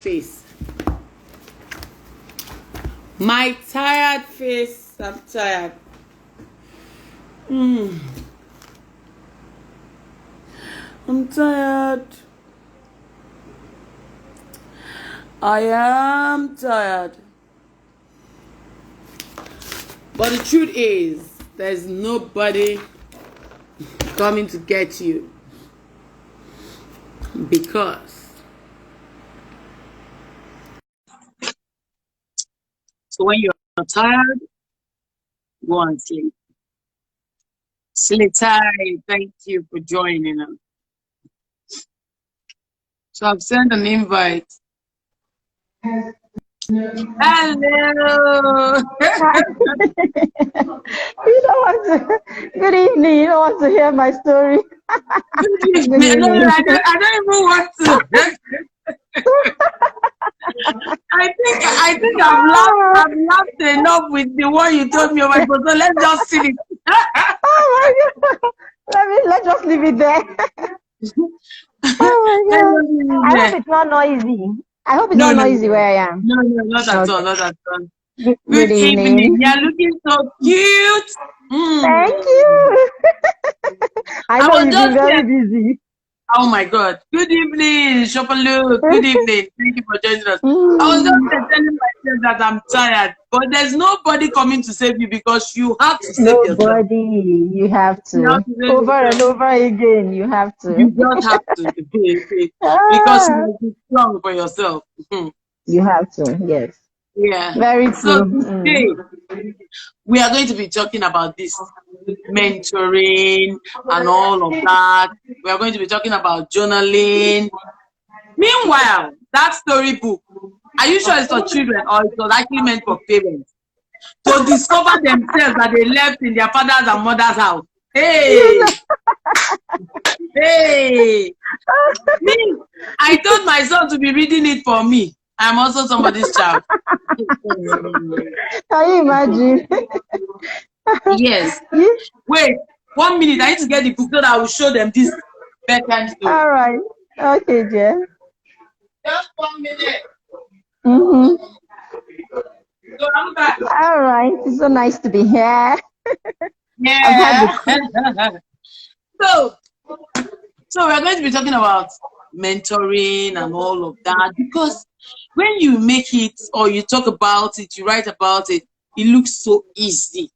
face. My tired face. I'm tired. I'm tired. I am tired. But the truth is, there's nobody coming to get you. Because. So when you're tired, go and sleep. Sleep tight. Thank you for joining us. So I've sent an invite. Hello. You don't want to. Good evening. You don't want to hear my story. Good evening. No, I don't even want to. I think I've laughed enough with the one you told me about. So let's just see it. Oh my God. Let's just leave it there. Oh my God. I hope it's not noisy. I hope it's not noisy where I am. No, not at all. Not at all. Good evening. You're looking so cute. Thank you. I know you've been very busy. Oh my God. Good evening, Shopalu. Good evening. Thank you for joining us. I was just telling myself that I'm tired, but there's nobody coming to save you because you have to save yourself. Nobody. You have to. Over and over again, you have to. You just have to. Because you must be strong for yourself. You have to, yes. Yeah. Very true. So today, we are going to be talking about this mentoring and all of that. We are going to be talking about journaling. Meanwhile, that storybook, are you sure it's for children or it was actually meant for parents to discover themselves that they left in their father's and mother's house? Hey! Hey! Me, I told my son to be reading it for me. I'm also somebody's child. Can you imagine? Yes. Wait, 1 minute. I need to get the book so that I will show them this bedtime story. All right. Okay, Jeff. Just 1 minute. So I'm back. All right. It's so nice to be here. Yeah. So we're going to be talking about mentoring and all of that, because when you make it or you talk about it, you write about it, it looks so easy.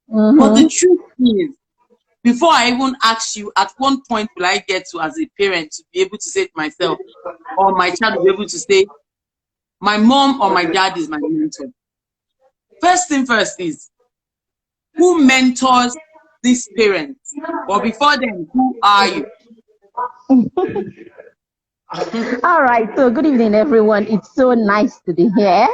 But the truth is, before I even ask you, at one point will I get to, as a parent, to be able to say to myself, or my child will be able to say, my mom or my dad is my mentor. First thing first is, who mentors these parents? Or before then, who are you? All right. So good evening, everyone. It's so nice to be here.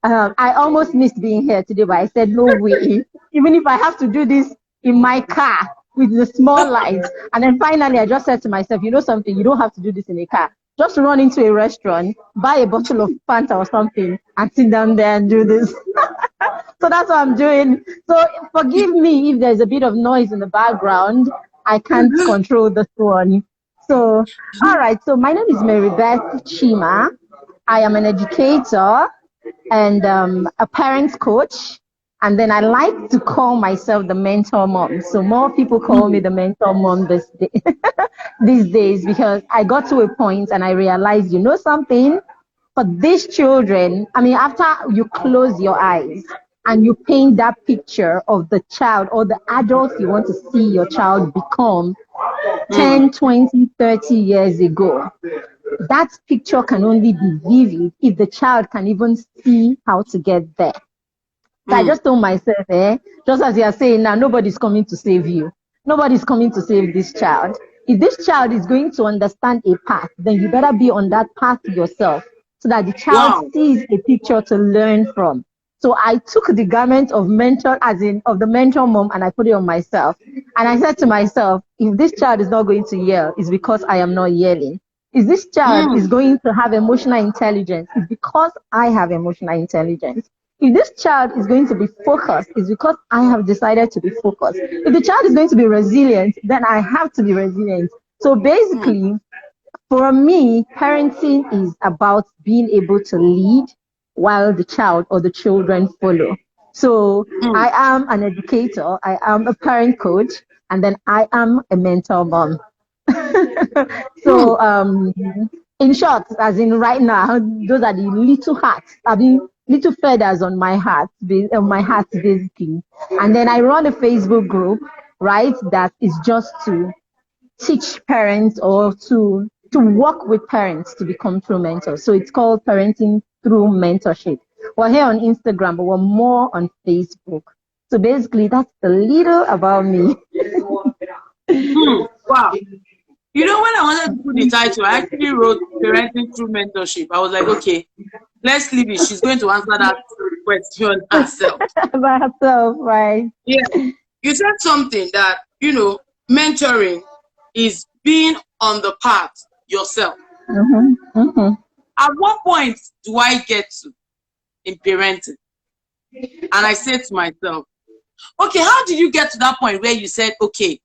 I almost missed being here today, but I said, no way. Even if I have to do this in my car with the small lights. And then finally, I just said to myself, you know something, you don't have to do this in a car. Just run into a restaurant, buy a bottle of Fanta or something, and sit down there and do this. So that's what I'm doing. So forgive me if there's a bit of noise in the background. I can't control this one. So, all right. So my name is Marybeth Chima. I am an educator and a parent coach. And then I like to call myself the mentor mom. So more people call me the mentor mom these days, because I got to a point and I realized, you know something, for these children, I mean, after you close your eyes and you paint that picture of the child or the adult you want to see your child become 10, 20, 30 years ago, that picture can only be vivid if the child can even see how to get there. So I just told myself, just as you are saying now, nobody's coming to save you. Nobody's coming to save this child. If this child is going to understand a path, then you better be on that path yourself so that the child sees a picture to learn from. So I took the garment of mentor, as in of the mentor mom, and I put it on myself. And I said to myself, if this child is not going to yell, it's because I am not yelling. If this child is going to have emotional intelligence, it's because I have emotional intelligence. If this child is going to be focused, it's because I have decided to be focused. If the child is going to be resilient, then I have to be resilient. So basically, For me, parenting is about being able to lead while the child or the children follow. So Mm. I am an educator, I am a parent coach, and then I am a mentor mom. Mm. So in short, as in right now, those are the little hearts, I mean little feathers on my heart, on my heart basically. And then I run a Facebook group, right? That is just to teach parents or to work with parents to become true mentors. So it's called Parenting Through Mentorship. We're here on Instagram, but we're more on Facebook. So basically, that's a little about me. Mm. Wow. You know, when I wanted to put the title, I actually wrote Parenting Through Mentorship. I was like, okay, let's leave it. She's going to answer that question herself. By herself, right? Yeah. You said something that, mentoring is being on the path yourself. Mm-hmm, mm-hmm. At what point do I get to in parenting? And I said to myself, okay, how did you get to that point where you said, okay,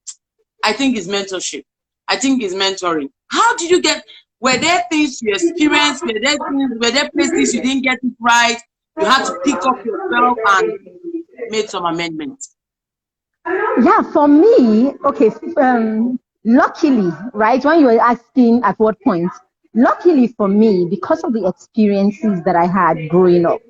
I think it's mentorship. I think it's mentoring. How did you get, were there things you experienced? Were there places you didn't get it right? You had to pick up yourself and made some amendments. Yeah, for me, okay, luckily, right, when you were asking at what point, luckily for me, because of the experiences that I had growing up.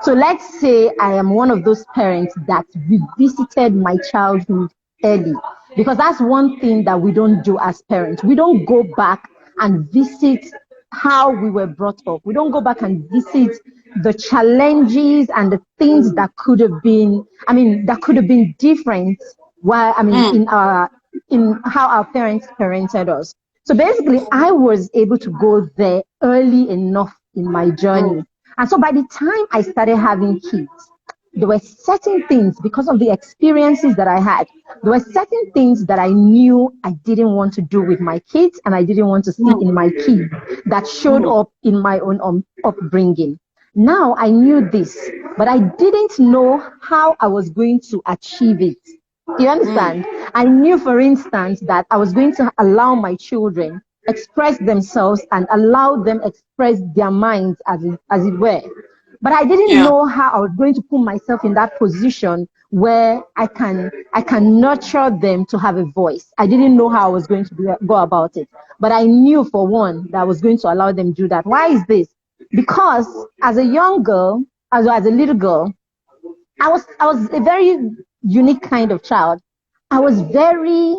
So let's say I am one of those parents that revisited my childhood early, because that's one thing that we don't do as parents. We don't go back and visit how we were brought up. We don't go back and visit the challenges and the things that could have been, I mean, that could have been different while, I mean, Mm. in how our parents parented us. So basically, I was able to go there early enough in my Mm. journey. And so by the time I started having kids, there were certain things because of the experiences that I had. There were certain things that I knew I didn't want to do with my kids and I didn't want to see Mm. in my kids that showed Mm. up in my own upbringing. Now I knew this, but I didn't know how I was going to achieve it. You Mm. understand? I knew, for instance, that I was going to allow my children express themselves and allow them express their minds as it were. But I didn't Yeah. know how I was going to put myself in that position where I can nurture them to have a voice. I didn't know how I was going to go about it. But I knew for one that I was going to allow them do that. Why is this? Because as a young girl, as a little girl, I was a very unique kind of child. I was very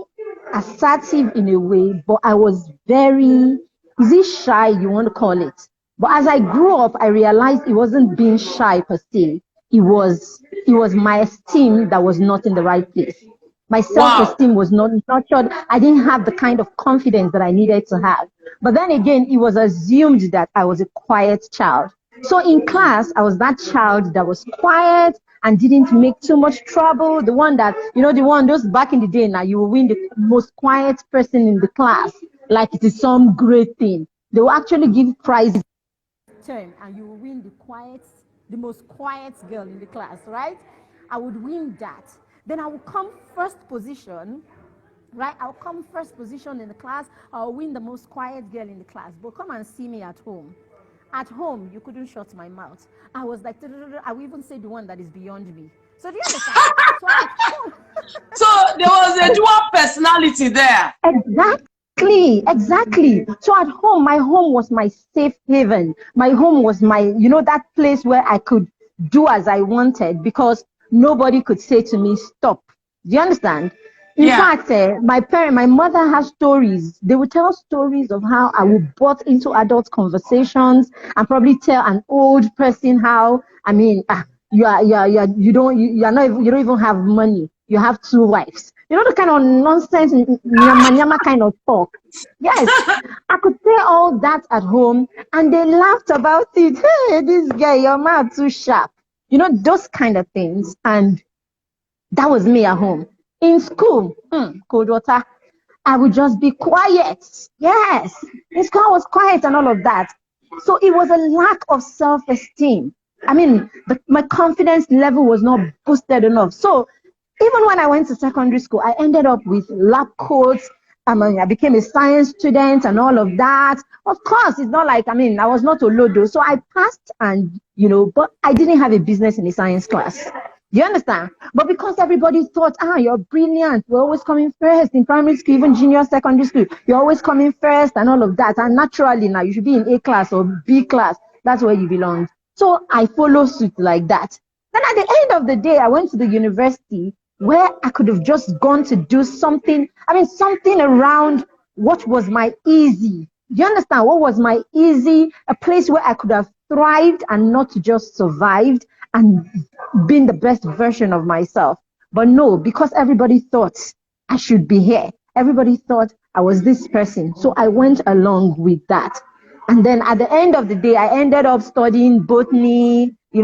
assertive in a way, but I was very, is it shy you want to call it? But as I grew up, I realized it wasn't being shy per se. It was my esteem that was not in the right place. My Wow. self-esteem was not nurtured. I didn't have the kind of confidence that I needed to have. But then again, it was assumed that I was a quiet child. So in class, I was that child that was quiet and didn't make too much trouble. The one that, the one, those back in the day now, you will win the most quiet person in the class, like it is some great thing. They will actually give prizes term and you will win the most quiet girl in the class, right? I would win that. Then I will come first position, right? I'll come first position in the class. I'll win the most quiet girl in the class. But come and see me at home. At home, you couldn't shut my mouth. I was like, I will even say the one that is beyond me. So do you understand? So at home, So there was a dual personality there. exactly. So at home, my home was my safe haven. My home was that place where I could do as I wanted because nobody could say to me, stop. Do you understand? In Yeah. fact, my mother has stories. They would tell stories of how I would butt into adult conversations and probably tell an old person how, I mean, you are not, you don't even have money. You have two wives. You know the kind of nonsense, nyama nyama kind of talk. Yes, I could say all that at home, and they laughed about it. Hey, this guy, your mouth too sharp. Those kind of things, and that was me at home. In school, cold water, I would just be quiet. Yes, in school I was quiet and all of that. So it was a lack of self-esteem. I mean, my confidence level was not boosted enough. So even when I went to secondary school, I ended up with lab coats. I became a science student and all of that. Of course, it's not like, I was not a lodo. So I passed and, but I didn't have a business in a science class. Do you understand? But because everybody thought, you're brilliant. You're always coming first in primary school, even junior secondary school. You're always coming first and all of that. And naturally now you should be in A class or B class. That's where you belong. So I follow suit like that. Then at the end of the day, I went to the university where I could have just gone to do something, something around what was my easy. Do you understand? What was my easy? A place where I could have thrived and not just survived and been the best version of myself. But no, because everybody thought I should be here. Everybody thought I was this person. So I went along with that. And then at the end of the day, I ended up studying botany. I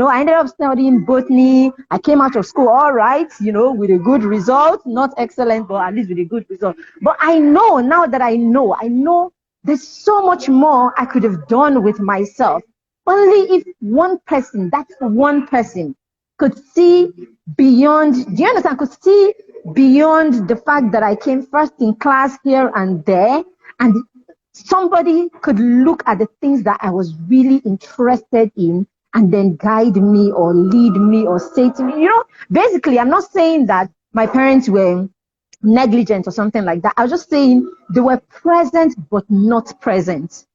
came out of school, all right, with a good result, not excellent, but at least with a good result. But I know now that I know there's so much more I could have done with myself. Only if one person, could see beyond, do you understand? Could see beyond the fact that I came first in class here and there, and somebody could look at the things that I was really interested in and then guide me or lead me or say to me, basically, I'm not saying that my parents were negligent or something like that. I was just saying they were present but not present.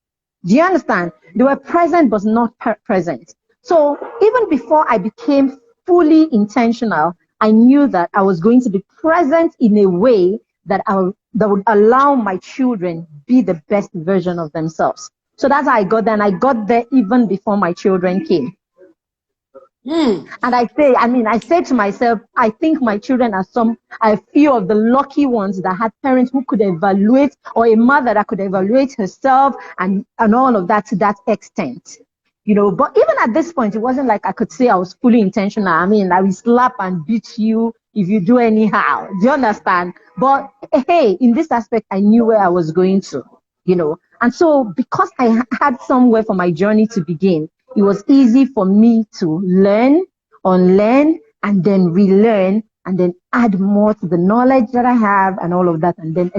Do you understand? They were present but not present. So even before I became fully intentional, I knew that I was going to be present in a way that would allow my children be the best version of themselves. So that's how I got there, and I got there even before my children came. And I say to myself, I think my children are a few of the lucky ones that had parents who could evaluate, or a mother that could evaluate herself and all of that to that extent. But even at this point, it wasn't like I could say I was fully intentional. I will slap and beat you if you do anyhow. Do you understand? But hey, in this aspect, I knew where I was going to, And so because I had somewhere for my journey to begin, it was easy for me to learn, unlearn, and then relearn, and then add more to the knowledge that I have and all of that, and then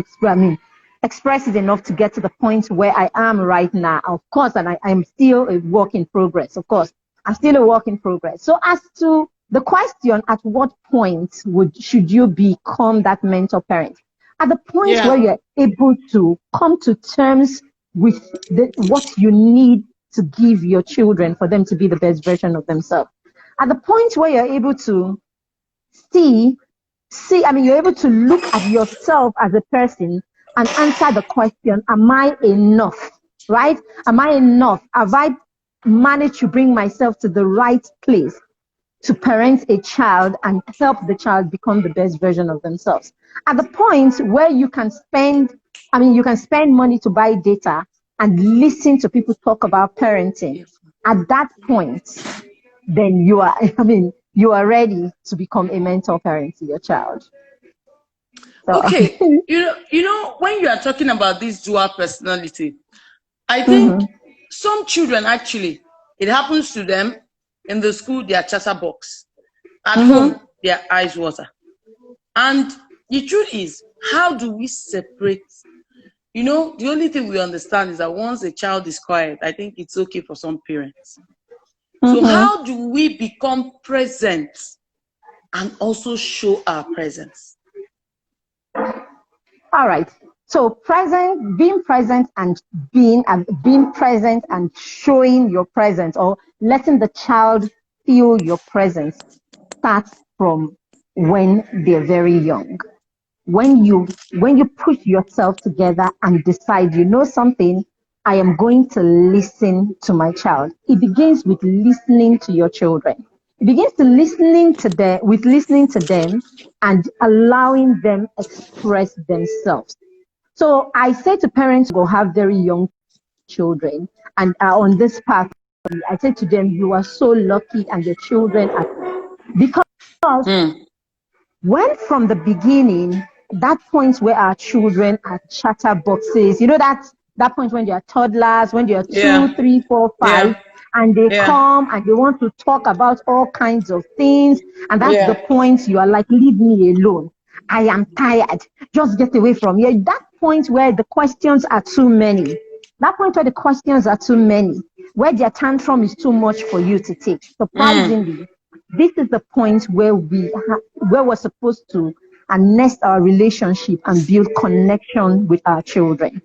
express it enough to get to the point where I am right now. Of course, and I'm still a work in progress. Of course, I'm still a work in progress. So as to the question, at what point should you become that mentor parent? At the point where you're able to come to terms with what you need to give your children for them to be the best version of themselves. At the point where you're able to you're able to look at yourself as a person and answer the question, am I enough? Right? Am I enough? Have I managed to bring myself to the right place to parent a child and help the child become the best version of themselves? At the point where you can spend money to buy data and listen to people talk about parenting, at that point, then you are ready to become a mentor parent to your child. So. Okay, when you are talking about this dual personality, I think some children actually, it happens to them in the school, they are chatterbox. At home, they are eyes water. And the truth is, how do we separate? The only thing we understand is that once a child is quiet, I think it's okay for some parents. So how do we become present and also show our presence? All right. So being present and being present and showing your presence, or letting the child feel your presence, starts from when they're very young. When you push yourself together and decide, something, I am going to listen to my child. It begins with listening to your children. It begins to listening to them and allowing them express themselves. So I say to parents who have very young children and are on this path, I say to them, you are so lucky, and your children are, because when from the beginning, that point where our children are chatterboxes, that point when they are toddlers, when they are 2, 3, 4, 5, and they come and they want to talk about all kinds of things, and that's the point you are like, leave me alone. I am tired. Just get away from here. That point where the questions are too many, that point where the questions are too many, where their tantrum is too much for you to take, surprisingly, this is the point where where we're supposed to nest our relationship and build connection with our children.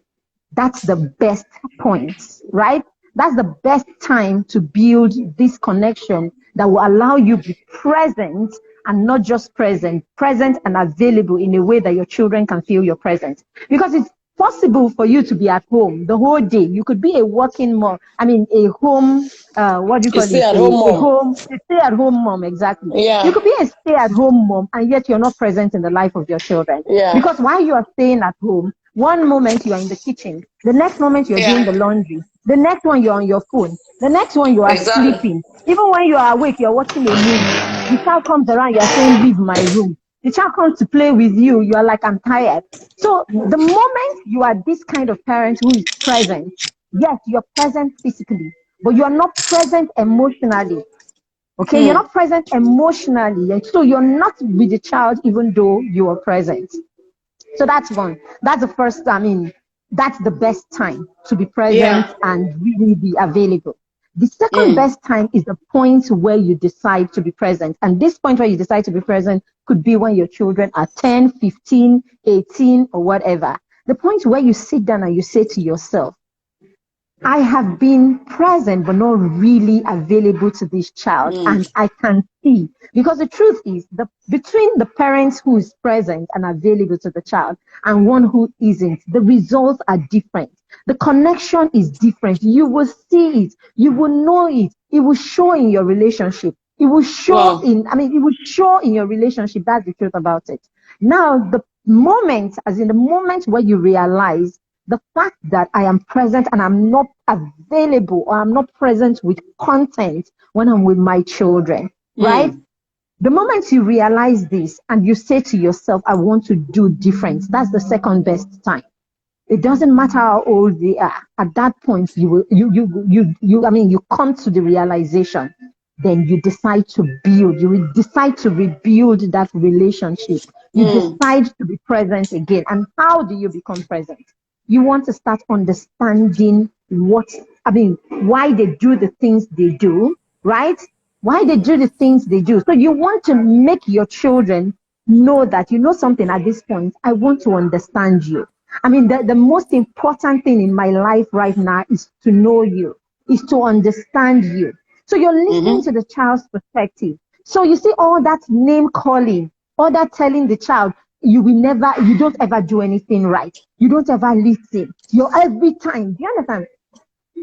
That's the best point, right? That's the best time to build this connection that will allow you to be present, and not just present and available in a way that your children can feel your presence. Because it's possible for you to be at home the whole day. You could be a working mom. I mean, a home, what do you call it? A stay-at-home mom, exactly. Yeah. You could be a stay-at-home mom, and yet you're not present in the life of your children. Yeah. Because while you are staying at home, one moment you are in the kitchen, the next moment you're doing the laundry, the next one you're on your phone, the next one you are sleeping. Even when you are awake, you're watching a movie. The child comes around, you're saying, leave my room. The child comes to play with you, you are like, I'm tired. So the moment you are this kind of parent who is present, yes, you're present physically, but you are not present emotionally. Okay, you're not present emotionally, and so you're not with the child even though you are present. So that's one. That's the first, I mean, that's the best time to be present and really be available. The second best time is the point where you decide to be present. And this point where you decide to be present could be when your children are 10, 15, 18, or whatever. The point where you sit down and you say to yourself, I have been present but not really available to this child, and I can see, because the truth is between the parents who is present and available to the child and one who isn't, the results are different. The connection is different. You will see it, you will know it, it will show in your relationship. It will show it will show in your relationship. That's the truth about it. Now, the moment where you realize the fact that I am present and I'm not available, or I'm not present with content when I'm with my children, right? The moment you realize this and you say to yourself, I want to do different, that's the second best time. It doesn't matter how old they are. At that point, you come to the realization. Then you decide to build. You decide to rebuild that relationship. You decide to be present again. And how do you become present? You want to start understanding why they do the things they do, right? Why they do the things they do. So you want to make your children know that you know something at this point. I want to understand you. I mean, the most important thing in my life right now is to know you, is to understand you. So you're listening to the child's perspective. So you see all that name calling, all that telling the child, you don't ever do anything right. You don't ever listen. You're every time. Do you understand?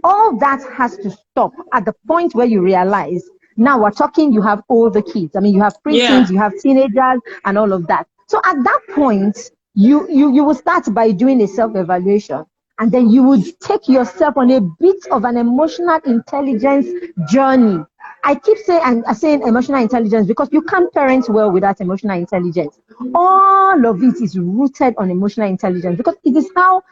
All that has to stop at the point where you realize, now we're talking, you have all the kids. I mean, you have preteens, you have teenagers and all of that. So at that point, you will start by doing a self-evaluation. And then you would take yourself on a bit of an emotional intelligence journey. I keep saying emotional intelligence because you can't parent well without emotional intelligence. All of it is rooted on emotional intelligence, because it is how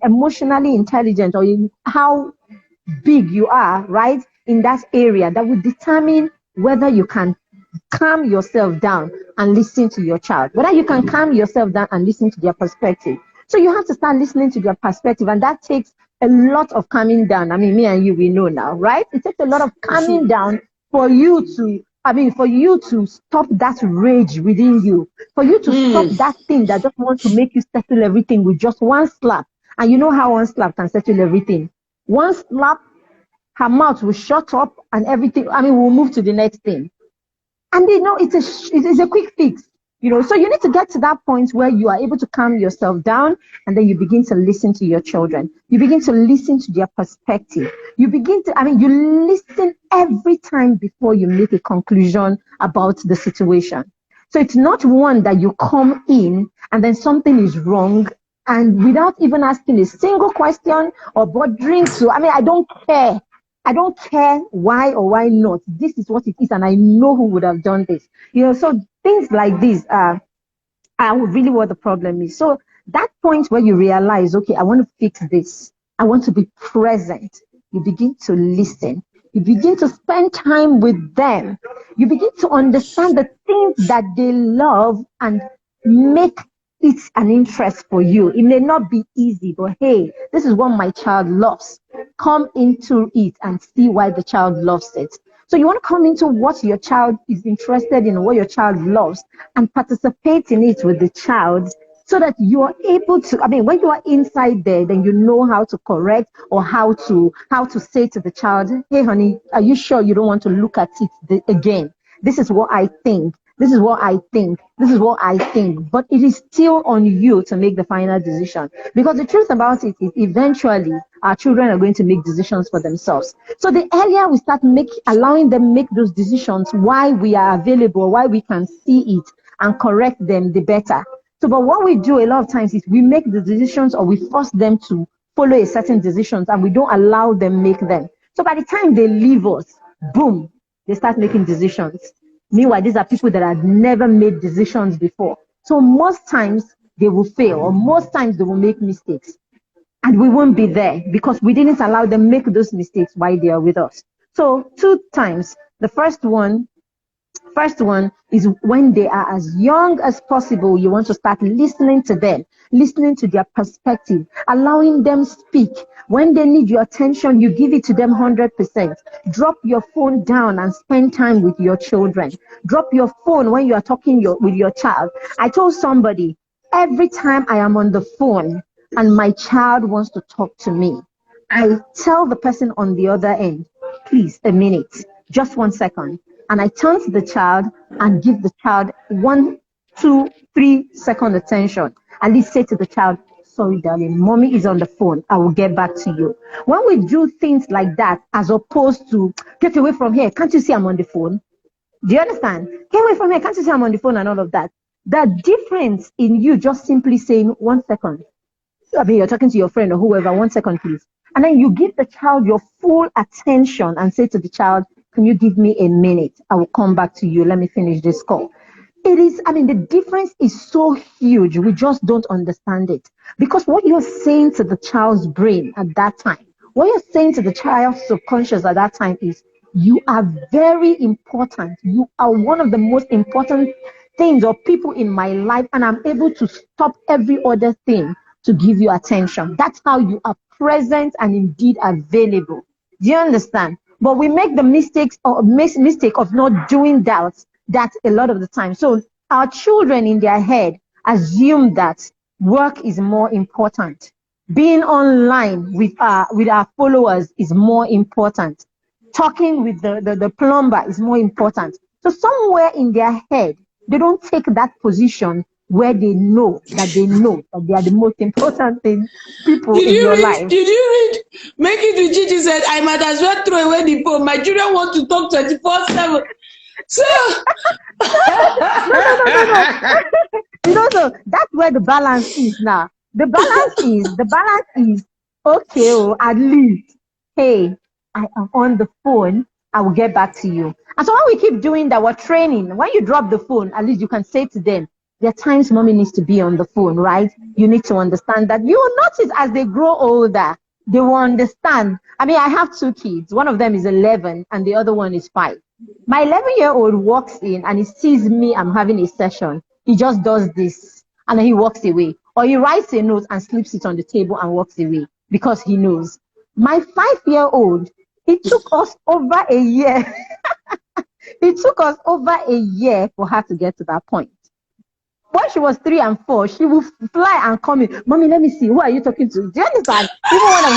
emotionally intelligent, or how big you are, right, in that area, that will determine whether you can calm yourself down and listen to your child, whether you can calm yourself down and listen to their perspective. So you have to start listening to their perspective, and that takes a lot of calming down. I mean, me and you, we know now, right? It takes a lot of calming down for you to stop that rage within you, for you to stop that thing that just wants to make you settle everything with just one slap. And you know how one slap can settle everything. One slap, her mouth will shut up and everything. We'll move to the next thing. And it's a quick fix. So you need to get to that point where you are able to calm yourself down, and then you begin to listen to your children. You begin to listen to their perspective. You listen every time before you make a conclusion about the situation. So it's not one that you come in and then something is wrong, and without even asking a single question or bothering to, I don't care. I don't care why or why not. This is what it is, and I know who would have done this. So things like this are really what the problem is. So that point where you realize, okay, I want to fix this. I want to be present. You begin to listen. You begin to spend time with them. You begin to understand the things that they love and make it's an interest for you. It may not be easy, but hey, this is what my child loves. Come into it and see why the child loves it. So you want to come into what your child is interested in, what your child loves, and participate in it with the child so that you are able to, when you are inside there, then you know how to correct or how to say to the child, hey honey, are you sure you don't want to look at it again? This is what I think. This is what I think. This is what I think. But it is still on you to make the final decision. Because the truth about it is eventually our children are going to make decisions for themselves. So the earlier we start allowing them make those decisions while we are available, while we can see it and correct them, the better. So, but what we do a lot of times is we make the decisions or we force them to follow a certain decisions and we don't allow them make them. So by the time they leave us, boom, they start making decisions. Meanwhile, these are people that had never made decisions before. So most times they will fail, or most times they will make mistakes. And we won't be there because we didn't allow them make those mistakes while they are with us. So 2 times. The first one is when they are as young as possible, you want to start listening to them, listening to their perspective, allowing them speak. When they need your attention, you give it to them 100%. Drop your phone down and spend time with your children. Drop your phone when you are talking with your child. I told somebody, every time I am on the phone and my child wants to talk to me, I tell the person on the other end, please, a minute, just 1 second. And I turn to the child and give the child 1, 2, 3 second attention. At least say to the child, sorry, darling, mommy is on the phone. I will get back to you. When we do things like that, as opposed to get away from here, can't you see I'm on the phone? Do you understand? Get away from here, can't you see I'm on the phone and all of that? The difference in you just simply saying 1 second. You're talking to your friend or whoever, 1 second, please. And then you give the child your full attention and say to the child, can you give me a minute? I will come back to you. Let me finish this call. It is, the difference is so huge. We just don't understand it. Because what you're saying to the child's brain at that time, what you're saying to the child's subconscious at that time is, you are very important. You are one of the most important things or people in my life, and I'm able to stop every other thing to give you attention. That's how you are present and indeed available. Do you understand? But we make the mistake of not doing that a lot of the time. So our children in their head assume that work is more important. Being online with our followers is more important. Talking with the plumber is more important. So somewhere in their head, they don't take that position where they know that they are the most important people in your life. Did you read? Make it with Gigi said, I might as well throw away the phone. My children want to talk 24/7. So no. So that's where the balance is now. The balance is okay, at least, hey, I am on the phone, I will get back to you. And so when we keep doing that, we're training. When you drop the phone, at least you can say to them, there are times mommy needs to be on the phone, right? You need to understand that. You will notice as they grow older, they will understand. I have 2 kids. One of them is 11 and the other one is 5. My 11-year-old walks in and he sees me, I'm having a session. He just does this and then he walks away. Or he writes a note and slips it on the table and walks away because he knows. My 5-year-old, it took us over a year. It took us over a year for her to get to that point. When she was 3 and 4, she would fly and come in. Mommy, let me see. Who are you talking to? Do you understand? Even when I'm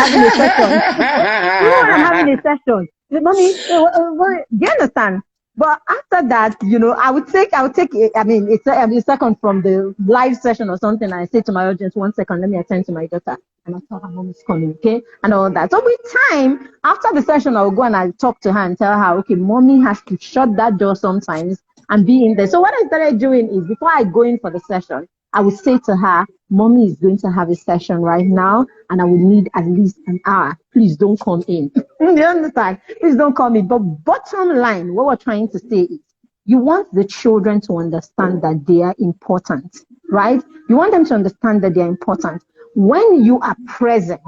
having a session. Mommy, do you understand? But after that, I would take a second from the live session or something. And I say to my audience, 1 second, let me attend to my daughter. And I tell her mommy's coming, okay? And all that. So with time, after the session, I will go and I'll talk to her and tell her, okay, mommy has to shut that door sometimes and be in there. So what I started doing is before I go in for the session, I would say to her, mommy is going to have a session right now and I will need at least an hour. Please don't come in. You understand? Please don't come in. But bottom line, what we're trying to say is you want the children to understand that they are important, right? You want them to understand that they are important. When you are present,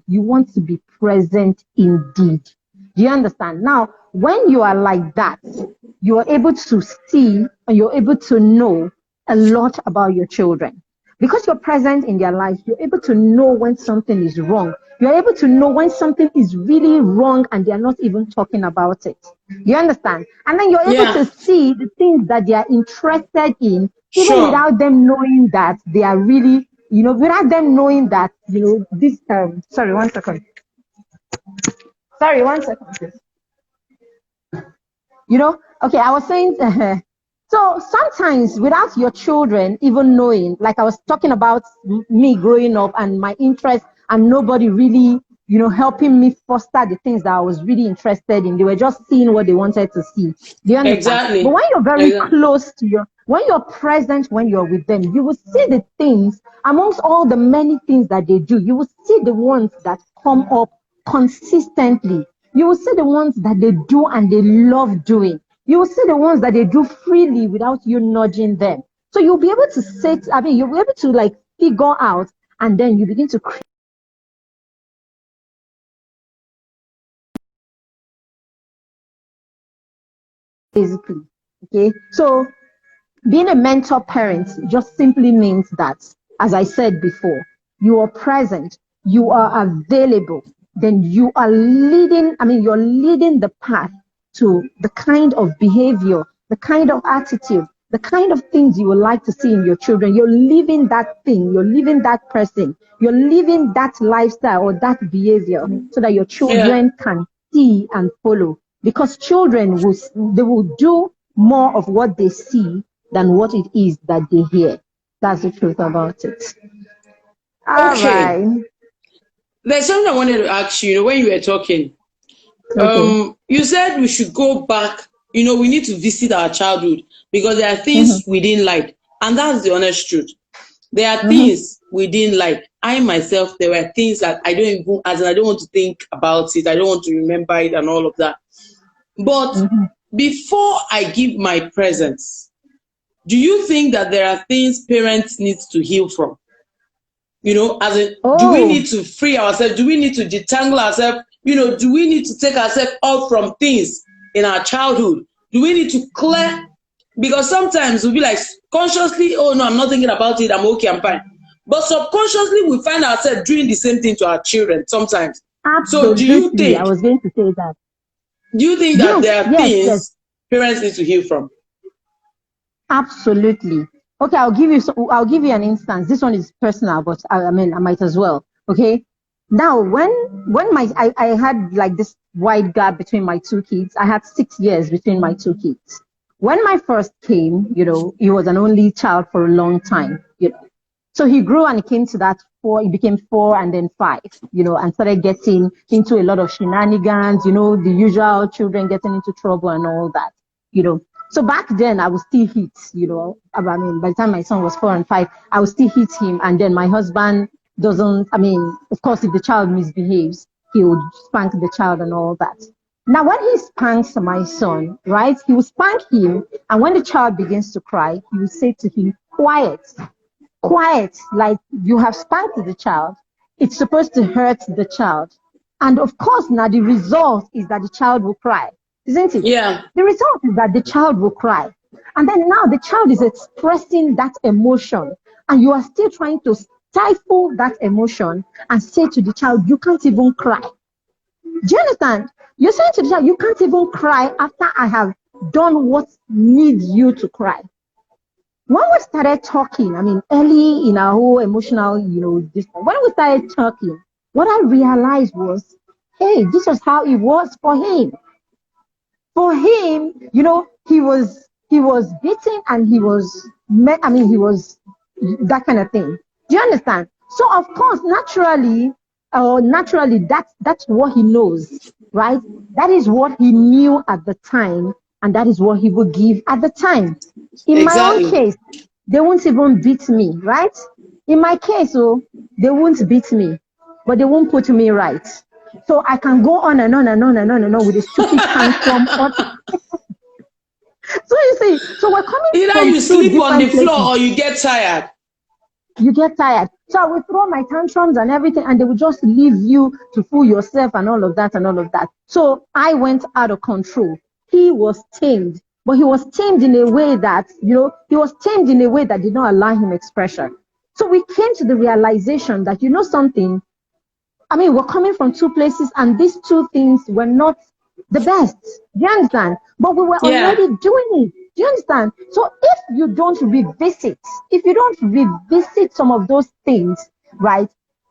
you want to be present indeed. Do you understand? Now, when you are like that, you are able to see and you're able to know a lot about your children. Because you're present in their lives, you're able to know when something is wrong. You're able to know when something is really wrong and they're not even talking about it. You understand? And then you're able to see the things that they are interested in, even without them knowing that they are really, without them knowing that, this, sorry, 1 second. Sorry, 1 second, please. Okay, I was saying, so sometimes without your children even knowing, like I was talking about me growing up and my interest and nobody really, helping me foster the things that I was really interested in. They were just seeing what they wanted to see. Do you understand? Exactly. But when you're very close to when you're present, when you're with them, you will see the things amongst all the many things that they do. You will see the ones that come up consistently. You will see the ones that they do and they love doing. You will see the ones that they do freely without you nudging them. So you'll be able to you'll be able to like figure out, and then you begin to create. Basically, okay? So being a mentor parent just simply means that, as I said before, you are present, you are available, then you are you're leading the path to the kind of behavior, the kind of attitude, the kind of things you would like to see in your children. You're living that thing, you're living that person, you're living that lifestyle or that behavior so that your children can see and follow. Because children will do more of what they see than what it is that they hear. That's the truth about it. All right. There's something I wanted to ask you, when you were talking. You said we should go back, we need to visit our childhood because there are things we didn't like. And that's the honest truth. There are things we didn't like. I myself, there were things that I don't want to think about it. I don't want to remember it and all of that. But before I give my presence, do you think that there are things parents need to heal from? Do we need to free ourselves? Do we need to detangle ourselves? Do we need to take ourselves out from things in our childhood? Do we need to clear? Because sometimes we'll be like, consciously, oh no, I'm not thinking about it. I'm okay, I'm fine. But subconsciously, we find ourselves doing the same thing to our children sometimes. Absolutely. So do you think? I was going to say that. Do you think that there are things parents need to heal from? Absolutely. Okay, I'll give you an instance. This one is personal, but I might as well. Okay. Now, when I had like this wide gap between my two kids, I had 6 years between my two kids. When my first came, he was an only child for a long time, So he grew and he came to that 4, he became 4 and then 5, and started getting into a lot of shenanigans, the usual children getting into trouble and all that, So back then I would still hit, by the time my son was 4 and 5, I would still hit him. And then my husband doesn't, of course, if the child misbehaves, he would spank the child and all that. Now, when he spanks my son, right, he will spank him. And when the child begins to cry, he will say to him, quiet, like you have spanked the child. It's supposed to hurt the child. And of course, now the result is that the child will cry, isn't it? Yeah. The result is that the child will cry. And then now the child is expressing that emotion. And you are still trying to stifle that emotion and say to the child, you can't even cry. Do you understand? You're saying to the child, you can't even cry after I have done what needs you to cry. When we started talking, early in our whole emotional, when we started talking, what I realized was, hey, this was how it was for him. For him, he was beaten and he was that kind of thing. Do you understand? So of course, naturally, that's what he knows, right? That is what he knew at the time, and that is what he would give at the time. In my own case, they won't even beat me, right? In my case, they won't beat me, but they won't put me right. So I can go on and on and on and on and on with a stupid tantrum. So you see, so we're coming either from you sleep on the floor places. or you get tired. You get tired. So I would throw my tantrums and everything, and they would just leave you to fool yourself and all of that and all of that. So I went out of control. He was tamed. but he was tamed in a way that, he was tamed in a way that did not allow him expression. So we came to the realization that, something, I mean, we're coming from two places, and these two things were not the best. Do you understand? But we were already doing it. Do you understand? So if you don't revisit some of those things, right?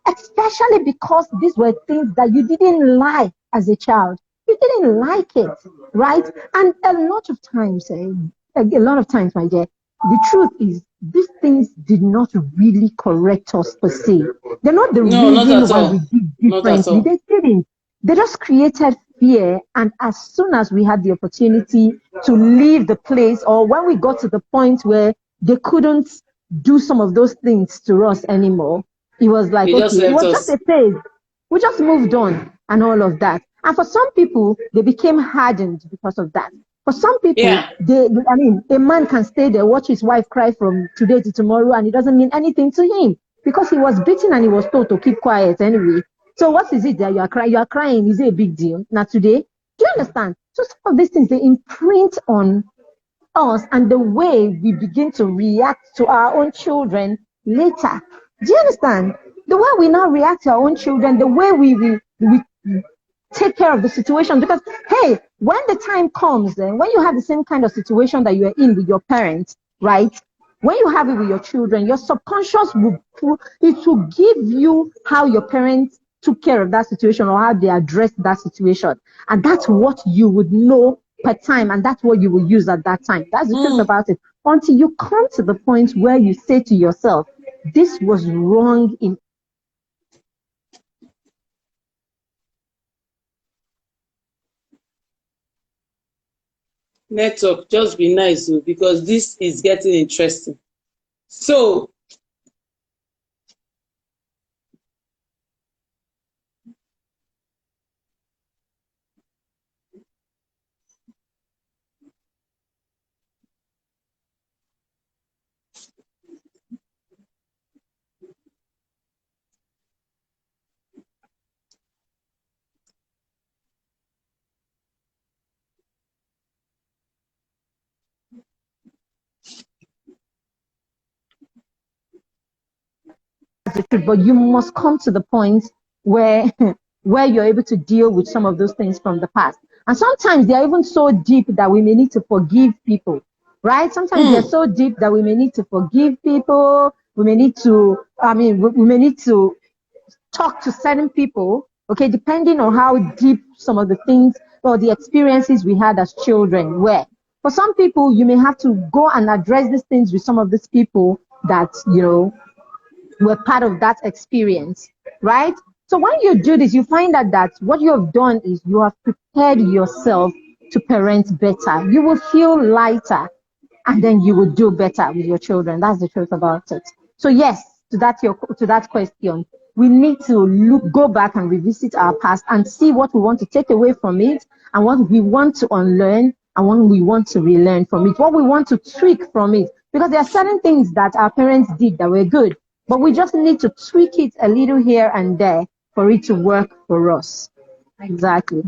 Especially because these were things that you didn't like as a child. You didn't like it, right? And a lot of times, my dear, the truth is these things did not really correct us per se. They're not the reason why we did differently. They didn't. They just created fear. And as soon as we had the opportunity to leave the place, or when we got to the point where they couldn't do some of those things to us anymore, it was like, it was just a phase. We just moved on and all of that. And for some people, they became hardened because of that. For some people, a man can stay there, watch his wife cry from today to tomorrow, and it doesn't mean anything to him because he was beaten and he was told to keep quiet anyway. So what is it that you are crying? You are crying. Is it a big deal? Not today. Do you understand? So some of these things, they imprint on us and the way we begin to react to our own children later. Do you understand? The way we now react to our own children, the way we take care of the situation, because hey, when the time comes, when you have the same kind of situation that you are in with your parents, right? When you have it with your children, your subconscious will give you how your parents took care of that situation or how they addressed that situation, and that's what you would know per time, and that's what you will use at that time. That's the truth about it. Until you come to the point where you say to yourself, this was wrong in network. Just be nice, because this is getting interesting. So the truth, but you must come to the point where where you're able to deal with some of those things from the past. And sometimes they're even so deep that we may need to forgive people, right? Sometimes they're so deep that we may need to forgive people. We may need to, we may need to talk to certain people, okay, depending on how deep some of the things or the experiences we had as children were. For some people, you may have to go and address these things with some of these people that, were part of that experience, right? So when you do this, you find out that what you have done is you have prepared yourself to parent better. You will feel lighter, and then you will do better with your children. That's the truth about it. So yes, to that question, we need to go back and revisit our past and see what we want to take away from it, and what we want to unlearn, and what we want to relearn from it, what we want to tweak from it. Because there are certain things that our parents did that were good, but we just need to tweak it a little here and there for it to work for us. Exactly.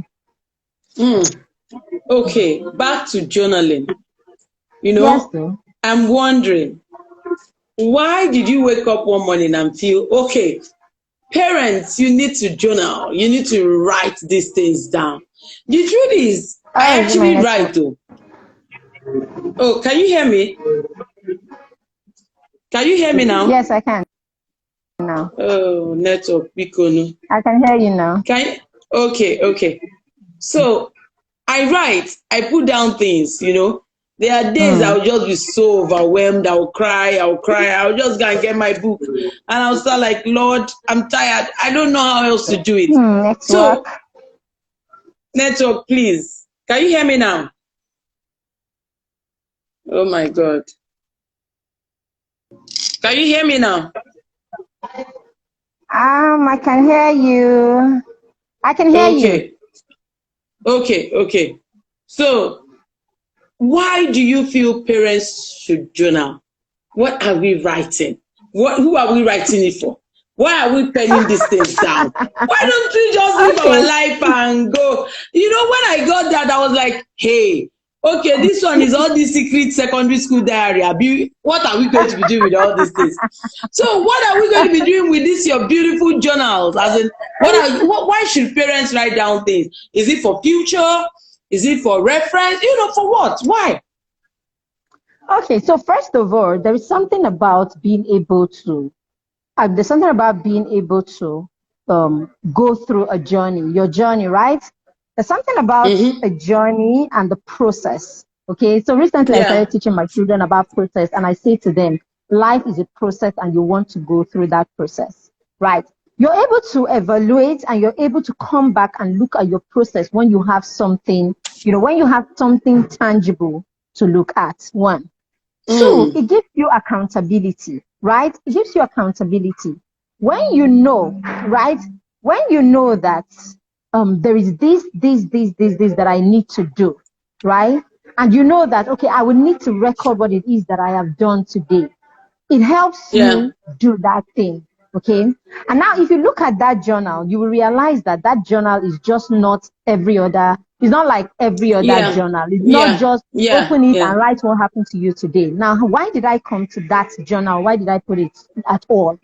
Okay, back to journaling. Yes, I'm wondering, why did you wake up one morning and feel, okay, parents, you need to journal. You need to write these things down. The truth is, I actually write though. Oh, can you hear me? Can you hear me now? Yes, I can now. Oh, network. I can hear you now. Okay. So I write, I put down things, There are days I'll just be so overwhelmed. I'll cry. I'll just go and get my book. And I'll start like, Lord, I'm tired. I don't know how else to do it. So, network, please. Can you hear me now? Oh my God. Can you hear me now? I can hear you. I can hear you. Okay. So, why do you feel parents should journal? What are we writing? Who are we writing it for? Why are we penning these things down? Why don't we just live our life and go? When I got that, I was like, hey, Okay, this one is all the secret secondary school diary. What are we going to be doing with all these things? So, what are we going to be doing with this your beautiful journals? As in, why should parents write down things? Is it for future? Is it for reference? For what? Why? Okay, so first of all, there is something about being able to go through a journey, your journey, right? There's something about a journey and the process. Okay, so recently I started teaching my children about process, and I say to them, life is a process and you want to go through that process, right? You're able to evaluate and you're able to come back and look at your process when you have something, when you have something tangible to look at. One. Two, it gives you accountability, right? It gives you accountability. When you know, right? When you know that there is this that I need to do, right? And you know that, okay, I will need to record what it is that I have done today. It helps you do that thing, okay? And now if you look at that journal, you will realize that that journal is just not every other, it's not like every other journal. It's not just open it and write what happened to you today. Now, why did I come to that journal? Why did I put it at all?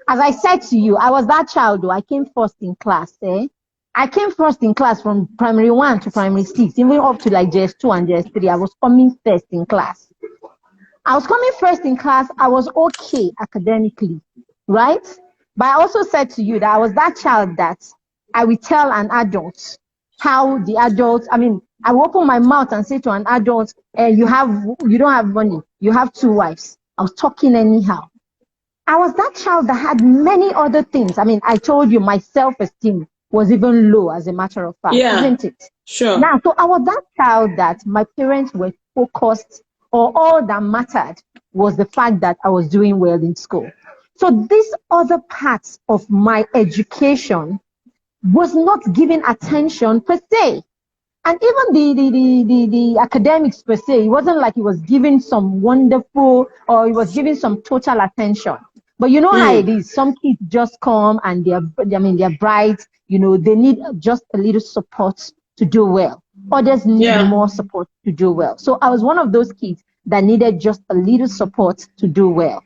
As I said to you, I was that child though. I came first in class, I came first in class from primary 1 to primary 6, even up to like JS2 and JS3. I was coming first in class. I was coming first in class. I was okay academically, right? But I also said to you that I was that child that I will tell an adult how the adult, I will open my mouth and say to an adult, you don't have money. You have 2 wives. I was talking anyhow. I was that child that had many other things. I told you my self-esteem was even low, as a matter of fact, isn't it? Sure. Now, so I was that child that my parents were focused, or all that mattered was the fact that I was doing well in school. So these other parts of my education was not given attention per se. And even the academics per se, it wasn't like it was given some wonderful, or it was given some total attention. But you know how it is. Some kids just come and they're bright, they need just a little support to do well. Others need more support to do well. So I was one of those kids that needed just a little support to do well,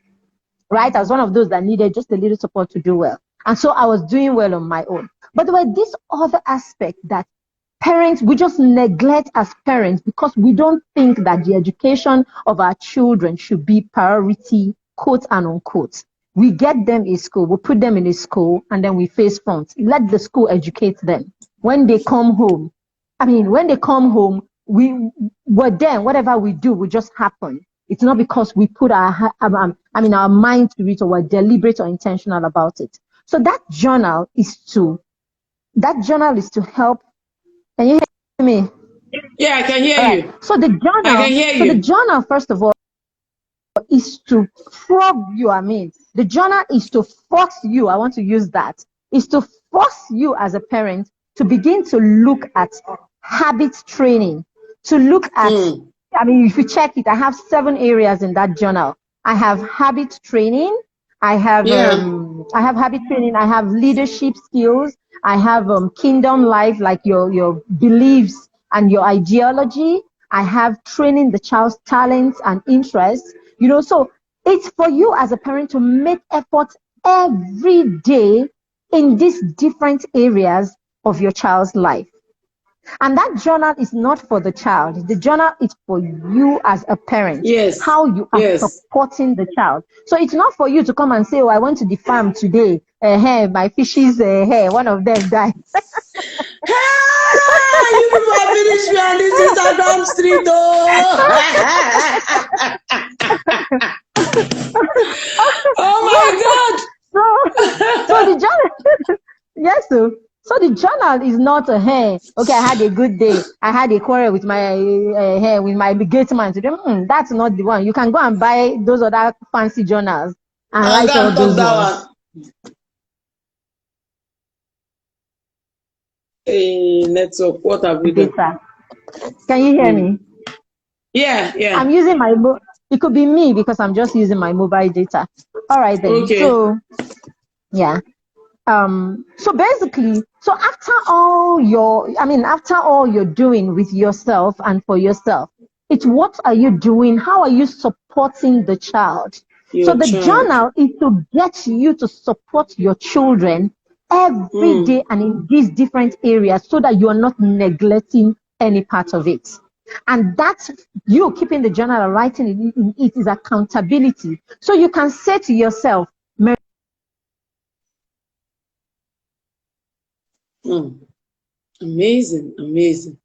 right? I was one of those that needed just a little support to do well. And so I was doing well on my own. But there were this other aspect that parents, we just neglect as parents because we don't think that the education of our children should be priority, quote and unquote. We get them in school, we put them in a school, and then we face front. Let the school educate them. When they come home, whatever we do will just happen. It's not because we put our mind to it, or we're deliberate or intentional about it. So that journal is to help. Can you hear me? Yeah, I can hear you. So the journal, I can hear you. The journal, first of all, is to probe you. The journal is to force you. I want to use that. Is to force you as a parent to begin to look at habit training. To look at, if you check it, I have 7 areas in that journal. I have habit training. I have habit training. I have leadership skills. I have kingdom life, like your beliefs and your ideology. I have training the child's talents and interests. So it's for you as a parent to make efforts every day in these different areas of your child's life. And that journal is not for the child. The journal is for you as a parent. Yes. How you are supporting the child. So it's not for you to come and say, oh, I went to the farm today. My fishes, one of them died. You people are finished me on this Instagram street, Oh my God. So the journal, yes, sir. So the journal is not okay, I had a good day. I had a quarrel with my gate man today. That's not the one. You can go and buy those other fancy journals and write all those ones. Hey, network, what have we done? Data. Can you hear me? Yeah. I'm using it could be me because I'm just using my mobile data. All right then. Okay. So, yeah. So basically, after all you're doing with yourself and for yourself, It's what are you doing? How are you supporting the child? So the journal is to get you to support your children every day and in these different areas so that you are not neglecting any part of it. And that's you keeping the journal and writing in it is accountability. So you can say to yourself, Amazing, amazing.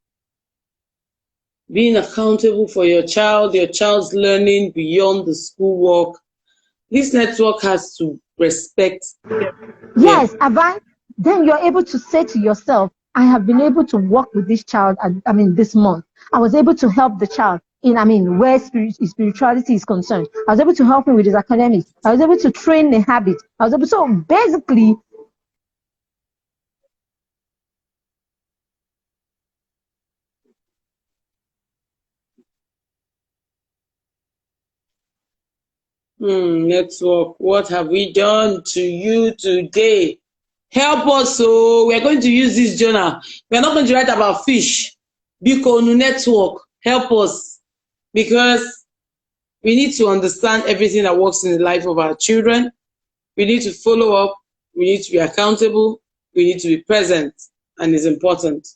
Being accountable for your child's learning beyond the schoolwork. This network has to respect. Yes, Abba, then you're able to say to yourself, I have been able to work with this child, this month. I was able to help the child in, where spirituality is concerned. I was able to help him with his academics. I was able to train the habit. So basically, Network, what have we done to you today? Help us. So we're going to use this journal. We're not going to write about fish. Bikonu Network, help us. Because we need to understand everything that works in the life of our children. We need to follow up. We need to be accountable. We need to be present. And it's important.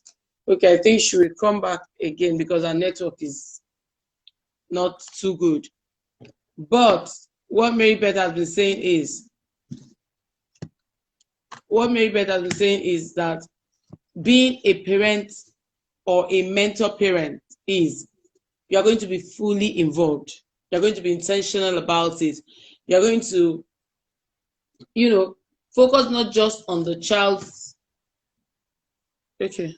Okay, I think she will come back again because our network is not too good. But what Mary Beth has been saying is, that being a parent or a mentor parent is you're going to be fully involved. You're going to be intentional about it. You're going to, focus not just on the child's. Okay.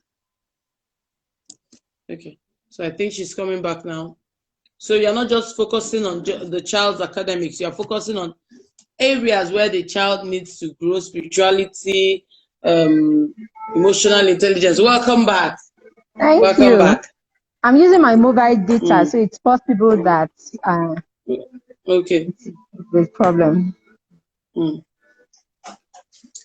So I think she's coming back now. So you're not just focusing on the child's academics. You're focusing on areas where the child needs to grow: spirituality, emotional intelligence. Welcome back. Welcome you. Back. I'm using my mobile data, so it's possible that okay, there's problem.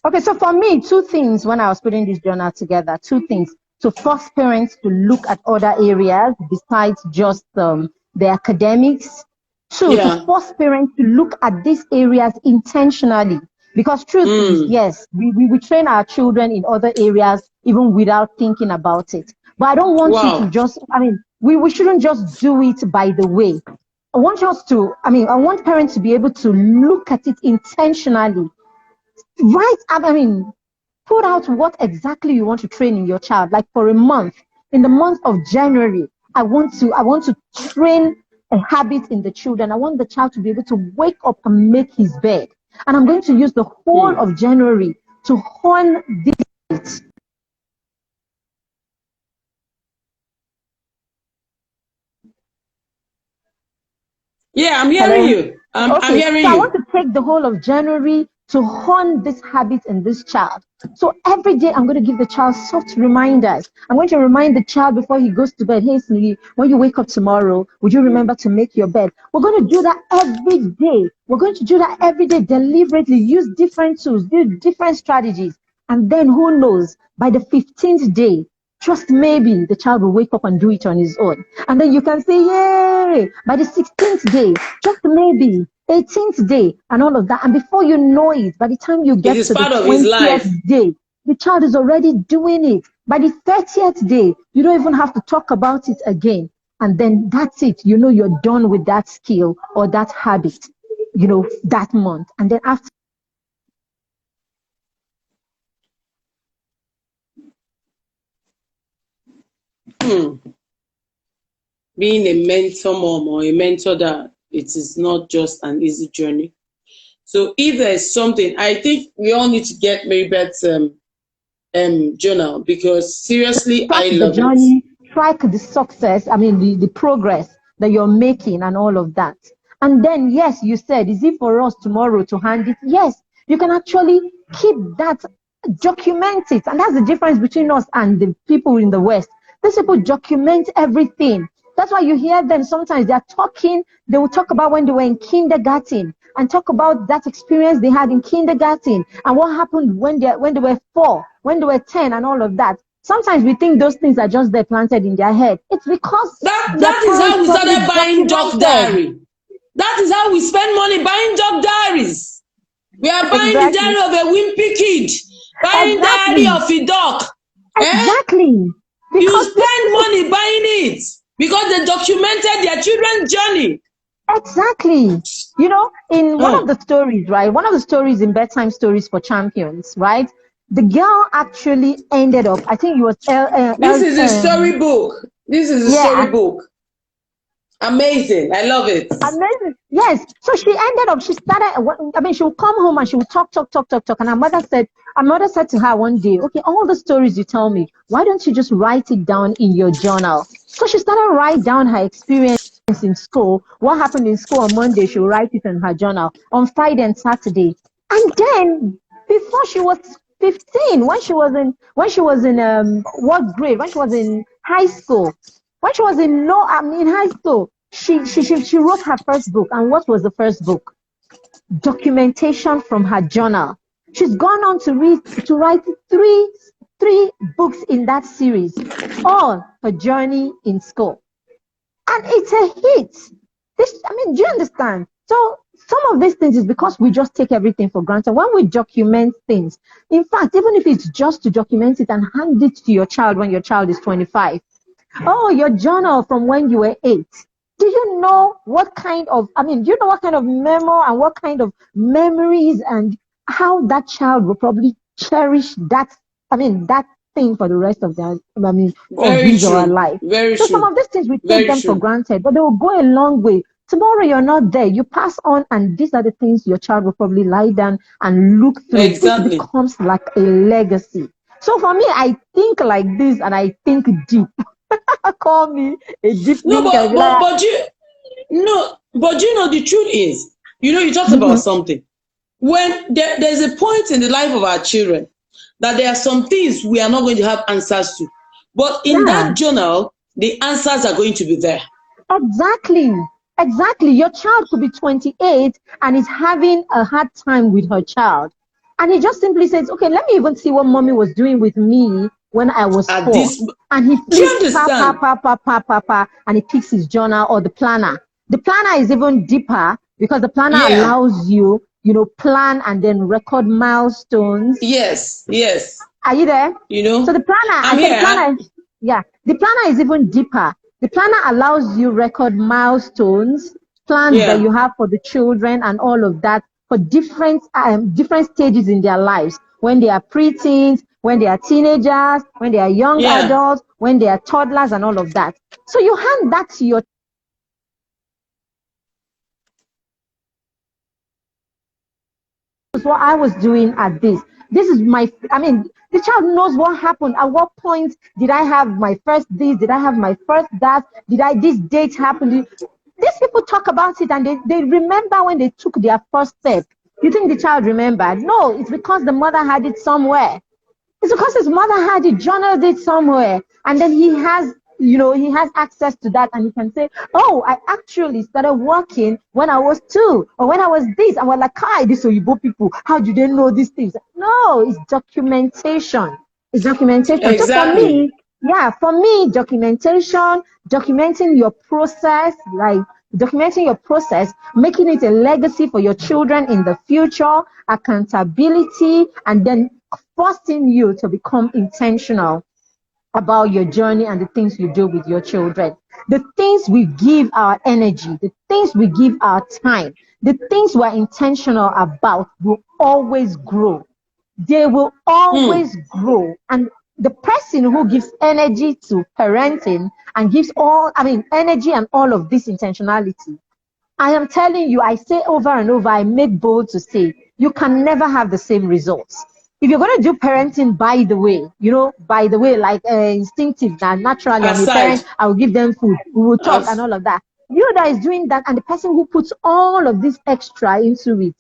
Okay, so for me, two things when I was putting this journal together. Two things to force parents to look at other areas besides just the academics. Two, to force parents to look at these areas intentionally. Because truth is, yes, we train our children in other areas even without thinking about it. But I don't want you to just, we shouldn't just do it by the way. I want us to, I want parents to be able to look at it intentionally. Put out what exactly you want to train in your child. Like for a month, in the month of January, I want to train a habit in the children. I want the child to be able to wake up and make his bed. And I'm going to use the whole of January to hone this. Yeah, I'm hearing you. I'm hearing you. I want to take the whole of January to hone this habit in this child. So every day I'm going to give the child soft reminders. I'm going to remind the child before he goes to bed, hey, Sneaky, when you wake up tomorrow, would you remember to make your bed? We're going to do that every day. We're going to do that every day deliberately, use different tools, do different strategies. And then who knows, by the 15th day, just maybe the child will wake up and do it on his own. And then you can say, yay, by the 16th day, just maybe, 18th day, and all of that. And before you know it, by the time you get to the 20th day, the child is already doing it. By the 30th day, you don't even have to talk about it again. And then that's it. You're done with that skill or that habit, that month. And then after, being a mentor mom or a mentor dad, it is not just an easy journey. So if there's something, I think we all need to get Mary Beth's journal, because seriously, I love the journey, track the success, the progress that you're making and all of that. And then, yes, you said, is it for us tomorrow to hand it? Yes, you can actually keep that, document it. And that's the difference between us and the people in the West. These people document everything. That's why you hear them sometimes, they will talk about when they were in kindergarten and talk about that experience they had in kindergarten and what happened when they were 4, when they were 10 and all of that. Sometimes we think those things are just there planted in their head. It's because that is how we started buying junk diary. That is how we spend money buying junk diaries. We are buying the diary of a wimpy kid, buying diary of a dog. Exactly. You spend money buying it because they documented their children's journey. Exactly. You know, in one of the stories, right? One of the stories in Bedtime Stories for Champions, right? The girl actually ended up, I think it was... this is a storybook. This is a storybook. Amazing. I love it. Amazing. Yes. So she ended up, she started, I mean, she would come home and she would talk. And her mother said to her one day, okay, all the stories you tell me, why don't you just write it down in your journal? So she started writing down her experience in school. What happened in school on Monday, she would write it in her journal. On Friday and Saturday. And then before she was 15, when she was in what grade? When she was in high school. When she was in high school, she wrote her first book. And what was the first book? Documentation from her journal. She's gone on to write three books in that series, all her journey in school. And it's a hit. Do you understand? So some of these things is because we just take everything for granted. When we document things, in fact, even if it's just to document it and hand it to your child when your child is 25, oh, your journal from when you were 8. Do you know what kind of, memo and what kind of memories and how that child will probably cherish that thing for the rest of their, of his or her life. Very so true. Some of these things we take them for granted, but they will go a long way. Tomorrow you're not there, you pass on, and these are the things your child will probably lie down and look through. Exactly. It becomes like a legacy. So for me, I think like this and I think deep. Call me a deep thinker. But you know the truth is, you talked about something. When there's a point in the life of our children that there are some things we are not going to have answers to. But in that journal, the answers are going to be there. Exactly. Your child could be 28 and is having a hard time with her child. And he just simply says, okay, let me even see what mommy was doing with me when I was 4. And he flips and he picks his journal or the planner. The planner is even deeper because the planner allows you, plan and then record milestones. Yes. Are you there? So the planner, the planner is even deeper. The planner allows you record milestones, plans that you have for the children and all of that for different stages in their lives. When they are preteens, when they are teenagers, when they are young adults, when they are toddlers and all of that. So you hand that to your what I was doing at this. This is the child knows what happened. At what point did I have my first this? Did I have my first that? This date happen? These people talk about it and they remember when they took their first step. You think the child remembered? No, it's because the mother had it somewhere. It's because his mother had it, journaled it somewhere. And then he has access to that and he can say, oh, I actually started working when I was 2 or when I was this. And we're like, hi, these Oyibo people, how do they know these things? No, it's documentation. Exactly. So for me, documentation, documenting your process, making it a legacy for your children in the future, accountability, and then forcing you to become intentional about your journey and the things you do with your children. The things we give our energy, the things we give our time, the things we're intentional about will always grow. They will always grow. And the person who gives energy to parenting and gives energy and all of this intentionality, I am telling you, I say over and over, I make bold to say, you can never have the same results. If you're going to do parenting by the way, like instinctive, naturally, I'm a parent, I will give them food, we will talk and all of that. You that is doing that and the person who puts all of this extra into it,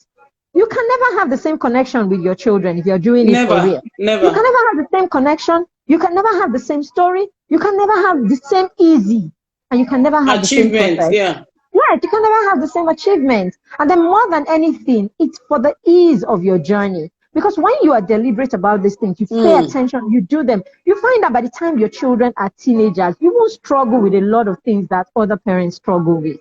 you can never have the same connection with your children if you're doing it for real. Never. You can never have the same connection. You can never have the same story. You can never have the same easy. And you can never have achievement, the same process. Right, you can never have the same achievement. And then more than anything, it's for the ease of your journey. Because when you are deliberate about these things, you pay attention, you do them, you find that by the time your children are teenagers, you won't struggle with a lot of things that other parents struggle with.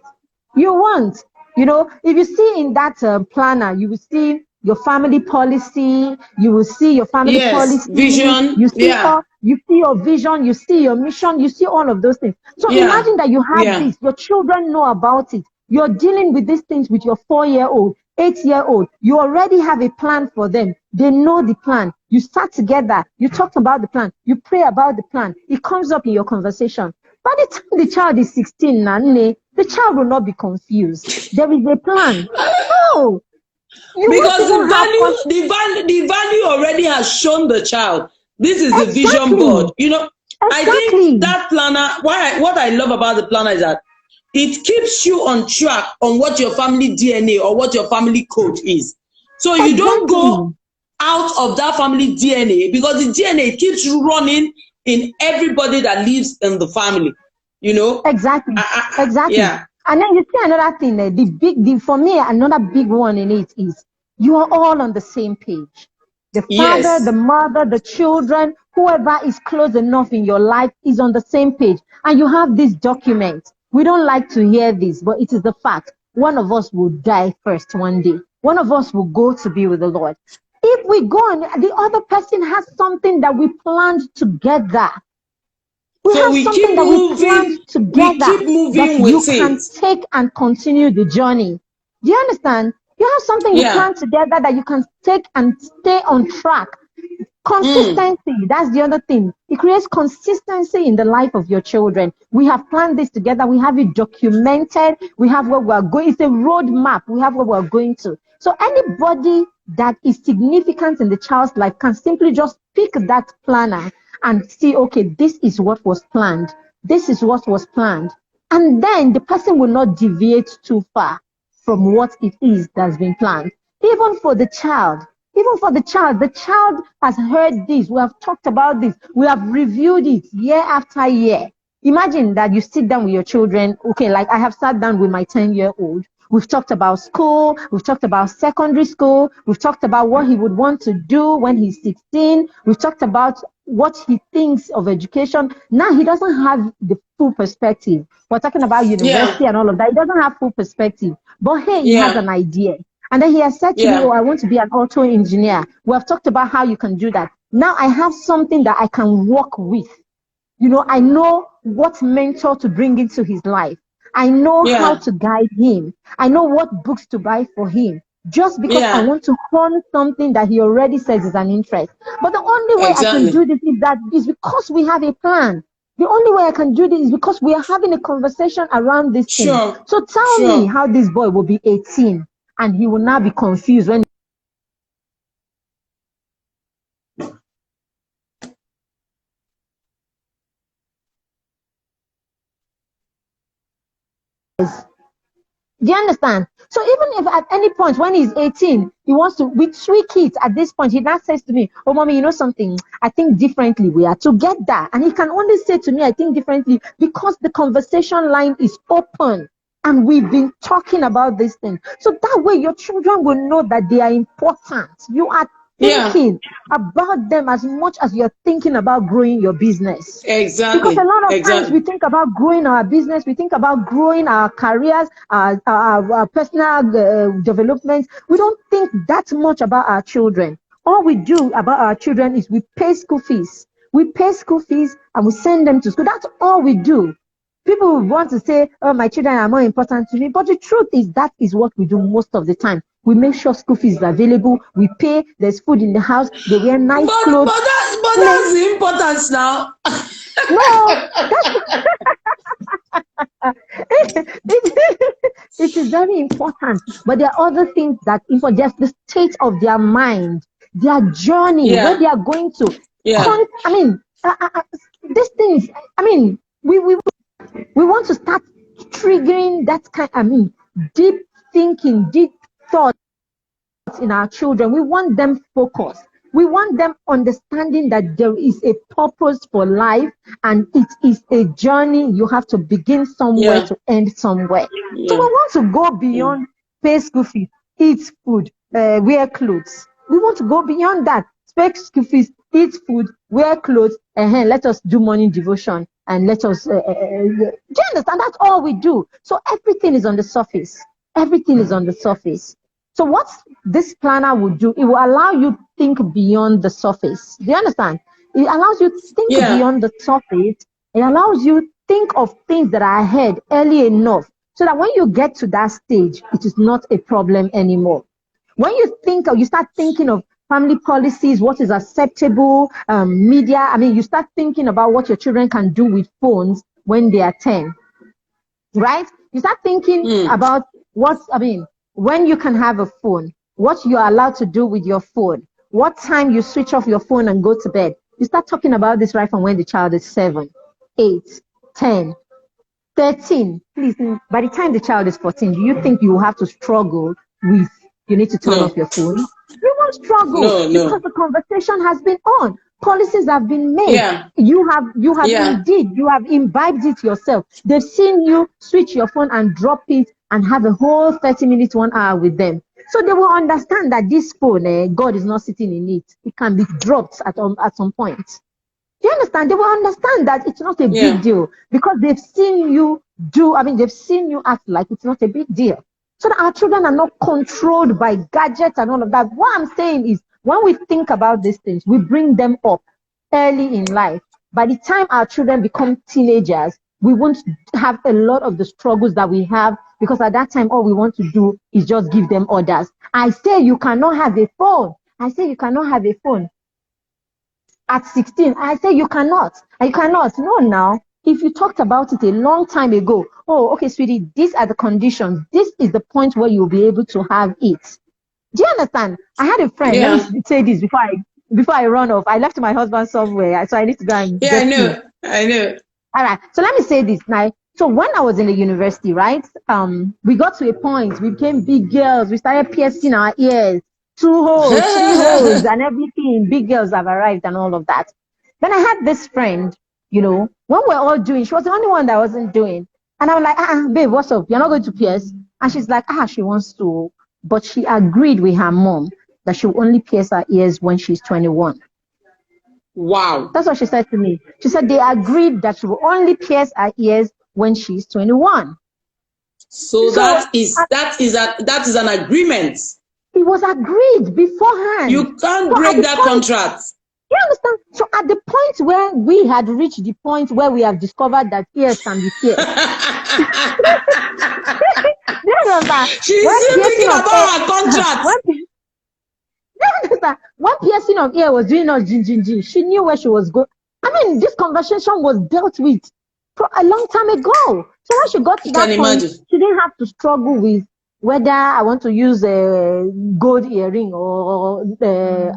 You won't. You know, if you see in that planner, you will see your family policy, you will see your family policy, vision, you see you see your vision, you see your mission, you see all of those things. So imagine that you have this, your children know about it. You're dealing with these things with your 4-year-old, 8-year-old. You already have a plan for them. They know the plan. You sat together, you talked about the plan, you pray about the plan. It comes up in your conversation. By the time the child is 16, Nane, the child will not be confused. There is a plan. Oh, because the value already has shown the child. This is the vision board. You know, I think that planner, what I love about the planner is that it keeps you on track on what your family DNA or what your family code is. So you don't go out of that family DNA, because the DNA keeps running in everybody that lives in the family, you know? Exactly. Yeah. And then you see another thing, for me, another big one in it is you are all on the same page. The father, the mother, the children, whoever is close enough in your life is on the same page. And you have this document. We don't like to hear this, but it is the fact. One of us will die first one day. One of us will go to be with the Lord. If we go and the other person has something that we planned together, we keep moving you can take and continue the journey. Do you understand? You have something you plan together that you can take and stay on track. Consistency, that's the other thing. It creates consistency in the life of your children. We have planned this together. We have it documented. We have where we are going. It's a roadmap. We have where we are going to. So anybody that is significant in the child's life can simply just pick that planner and see, okay, this is what was planned. This is what was planned. And then the person will not deviate too far from what it is that's been planned. Even for the child, the child has heard this. We have talked about this. We have reviewed it year after year. Imagine that you sit down with your children. Okay, like I have sat down with my 10-year-old. We've talked about school. We've talked about secondary school. We've talked about what he would want to do when he's 16. We've talked about what he thinks of education. Now he doesn't have the full perspective. We're talking about university and all of that. He doesn't have full perspective. But hey, he has an idea. And then he has said to me, oh, I want to be an auto engineer. We have talked about how you can do that. Now I have something that I can work with. You know, I know what mentor to bring into his life. I know how to guide him. I know what books to buy for him. Just because I want to hone something that he already says is an interest. But the only way I can do this is because we have a plan. The only way I can do this is because we are having a conversation around this thing. So tell me how this boy will be 18 and he will now be confused when do you understand? So even if at any point when he's 18, he wants to, we tweak it at this point, he now says to me, oh, mommy, you know something? I think differently. We are together. And he can only say to me, I think differently, because the conversation line is open. And we've been talking about this thing. So that way your children will know that they are important. You are thinking about them as much as you're thinking about growing your business. Exactly. Because a lot of times we think about growing our business, we think about growing our careers, our personal development. We don't think that much about our children. All we do about our children is we pay school fees. We pay school fees and we send them to school. That's all we do. People want to say, oh, my children are more important to me. But the truth is that is what we do most of the time. We make sure school fees is available. We pay. There's food in the house. They wear nice clothes. But that's the importance now. No. It is very important. But there are other things that, just the state of their mind, their journey, where they are going to. These things, we want to start triggering that kind, deep thinking, deep thoughts in our children. We want them focused. We want them understanding that there is a purpose for life and it is a journey. You have to begin somewhere to end somewhere. So we want to go beyond pay school fees, eat food, wear clothes. We want to go beyond that. Spend school fees, eat food, wear clothes, and let us do morning devotion, and let us. Do you understand? That's all we do. So everything is on the surface. Everything is on the surface. So what this planner will do, it will allow you to think beyond the surface. Do you understand? It allows you to think beyond the surface. It allows you to think of things that are ahead early enough, so that when you get to that stage, it is not a problem anymore. When you think, or you start thinking of family policies, what is acceptable, media, you start thinking about what your children can do with phones when they are 10, right? You start thinking about when you can have a phone, what you are allowed to do with your phone, what time you switch off your phone and go to bed. You start talking about this right from when the child is 7, 8, 10, 13. Please, by the time the child is 14, do you think you will have to struggle with you need to turn off your phone? You won't struggle because the conversation has been on. Policies have been made. Yeah. You have imbibed it yourself. They've seen you switch your phone and drop it and have a whole 30 minutes, 1 hour with them. So they will understand that this phone, God is not sitting in it. It can be dropped at some point. Do you understand? They will understand that it's not a big deal because they've seen you they've seen you act like it's not a big deal. So that our children are not controlled by gadgets and all of that. What I'm saying is, when we think about these things, we bring them up early in life. By the time our children become teenagers, we won't have a lot of the struggles that we have, because at that time, all we want to do is just give them orders. I say you cannot have a phone. I say you cannot have a phone. At 16, I say you cannot. You cannot. No, now. If you talked about it a long time ago, oh, okay, sweetie, these are the conditions. This is the point where you'll be able to have it. Do you understand? I had a friend. Let me say this before I run off. I left my husband somewhere, so I need to go and I know. All right. So let me say this now. So when I was in the university, right, we got to a point. We became big girls. We started piercing our ears. 2 holes, 3 holes, and everything. Big girls have arrived and all of that. Then I had this friend, when we're all doing, she was the only one that wasn't doing. And I was like, babe, what's up? You're not going to pierce? And she's like, she wants to. But she agreed with her mom that she will only pierce her ears when she's 21. Wow. That's what she said to me. She said they agreed that she will only pierce her ears when she's 21. So that is an agreement. It was agreed beforehand. You can't break that contract. You understand? So at the point where we had reached the point where we have discovered that ears can be pierced. She's still thinking about her contract. When piercing of ear was doing us jin, she knew where she was going. This conversation was dealt with a long time ago. So when she got to that point, she didn't have to struggle with whether I want to use a gold earring or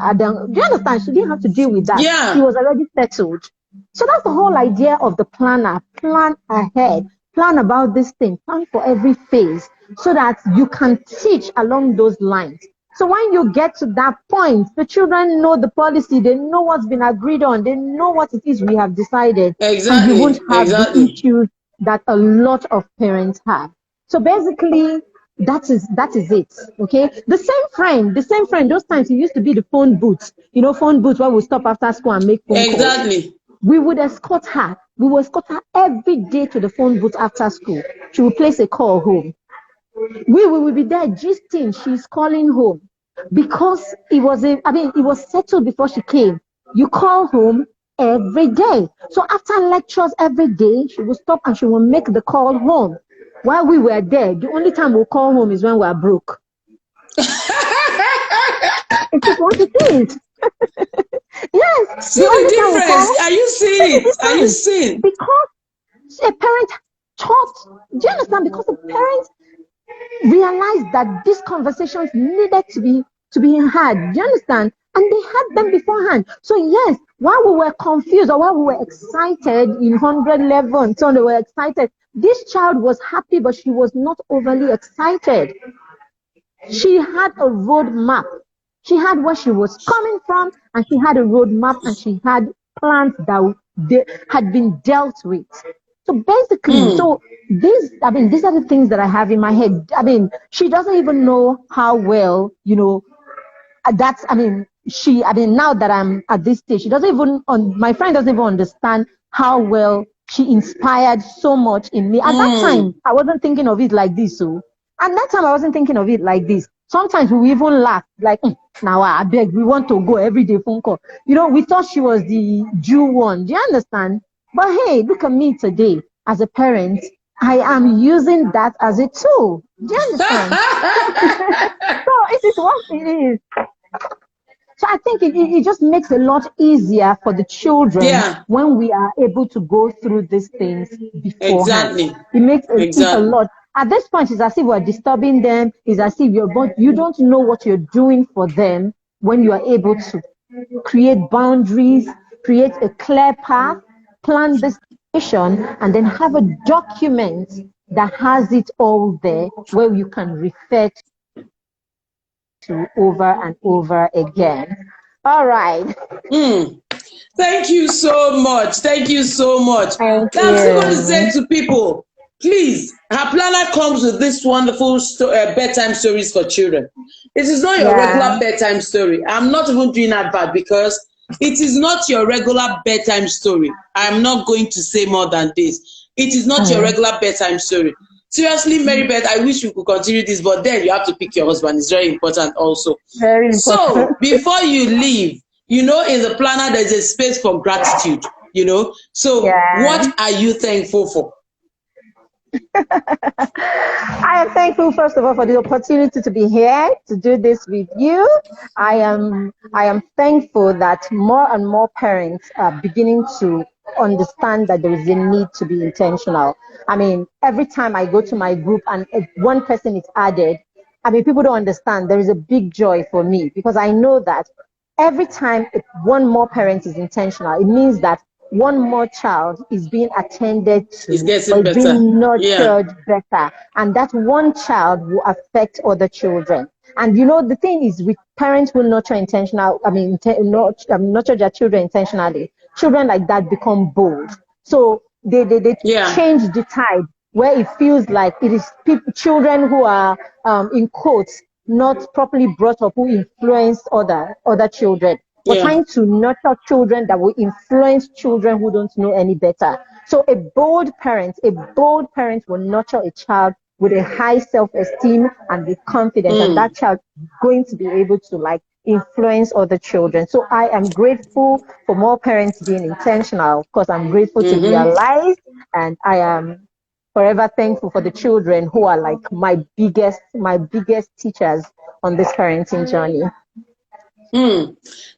Adam. Do you understand? She didn't have to deal with that. Yeah. She was already settled. So that's the whole idea of the planner. Plan ahead. Plan about this thing. Plan for every phase so that you can teach along those lines. So when you get to that point, the children know the policy. They know what's been agreed on. They know what it is we have decided. Exactly. And you won't have the issues that a lot of parents have. So basically, that is it. Okay. The same friend, those times it used to be the phone booth. Phone booth where we stop after school and make phone calls. Exactly. We would escort her. We would escort her every day to the phone booth after school. She would place a call home. We will be there gisting. She's calling home because it was settled before she came. You call home every day. So after lectures every day, she will stop and she will make the call home. While we were there, the only time we'll call home is when we're broke. It is what it is. Yes. See the difference? Are you seeing it? Are you seeing? Because a parent taught. Do you understand? Because the parents realized that these conversations needed to be had. Do you understand? And they had them beforehand. So yes, while we were confused or while we were excited in 100 level, so they were excited. This child was happy, but she was not overly excited. She had a road map. She had where she was coming from, and she had a road map, and she had plans that had been dealt with. So basically, these are the things that I have in my head. She doesn't even know how well, that's, I mean, now that I'm at this stage, she doesn't even, my friend doesn't even understand how well she inspired so much in me. At that time, I wasn't thinking of it like this. So at that time, I wasn't thinking of it like this. Sometimes we even laugh, like, now I beg, we want to go everyday phone call. You know, we thought she was the Jew one. Do you understand? But hey, look at me today as a parent. I am using that as a tool. Do you understand? So it is what it is. So I think it just makes a lot easier for the children when we are able to go through these things beforehand. Exactly. It makes it a lot. At this point, it's as if we're disturbing them. It's as if you don't know what you're doing for them when you are able to create boundaries, create a clear path, plan this situation, and then have a document that has it all there where you can refer to over and over again. All right. Thank you so much. Thank you so much. Thank now, you. I'm still going to say to people, please, her planner comes with this wonderful bedtime stories for children. It is not your regular bedtime story. I'm not even doing advert because it is not your regular bedtime story. I'm not going to say more than this. It is not your regular bedtime story. Seriously, Mary Beth, I wish we could continue this, but then you have to pick your husband. It's very important also. Very important. So before you leave, you know, in the planner, there's a space for gratitude, you know. So what are you thankful for? I am thankful, first of all, for the opportunity to be here to do this with you. I am thankful that more and more parents are beginning to understand that there is a need to be intentional. I mean, every time I go to my group and one person is added, I mean, people don't understand. There is a big joy for me because I know that every time one more parent is intentional, it means that one more child is being attended to, or being nurtured better, and that one child will affect other children. And you know, the thing is, with parents who nurture nurture their children intentionally, children like that become bold. So they change the tide where it feels like it is children who are in quotes not properly brought up who influence other children. We're trying to nurture children that will influence children who don't know any better. So a bold parent will nurture a child with a high self-esteem and with confidence, and that child is going to be able to influence other children. So I am grateful for more parents being intentional. Of course, I'm grateful to be alive, and I am forever thankful for the children who are like my biggest teachers on this parenting journey.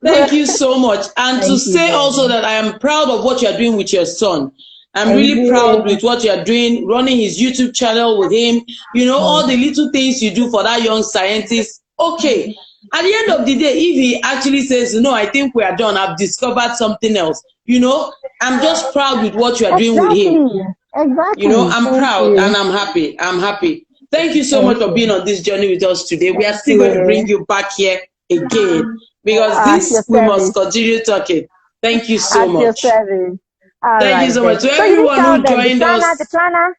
Thank you so much. And to say also that I am proud of what you are doing with your son. I'm really proud with what you are doing, running his YouTube channel with him. You know, all the little things you do for that young scientist. Okay. At the end of the day, if he actually says, no, I think we are done, I've discovered something else, you know, I'm just proud with what you are doing with him. Exactly. You know, I'm proud and I'm happy. I'm happy. Thank you so much for being on this journey with us today. We are still going to bring you back here again because we must continue talking. Thank you so much. Thank you so much to everyone who joined us. The planner,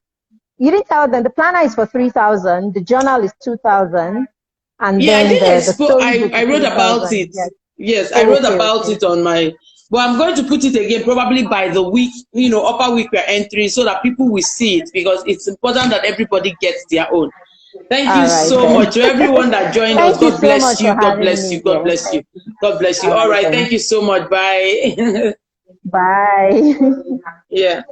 you didn't tell them the planner is for 3,000. The journal is 2,000. And yeah, then I wrote about it. Yes, I wrote about it on my. But I'm going to put it again probably by the week, you know, upper week we're entering, so that people will see it because it's important that everybody gets their own. Thank you so much to everyone that joined us. God bless you. God bless you. God bless you. God bless you. All right. Thank you so much. Bye. Bye. Yeah.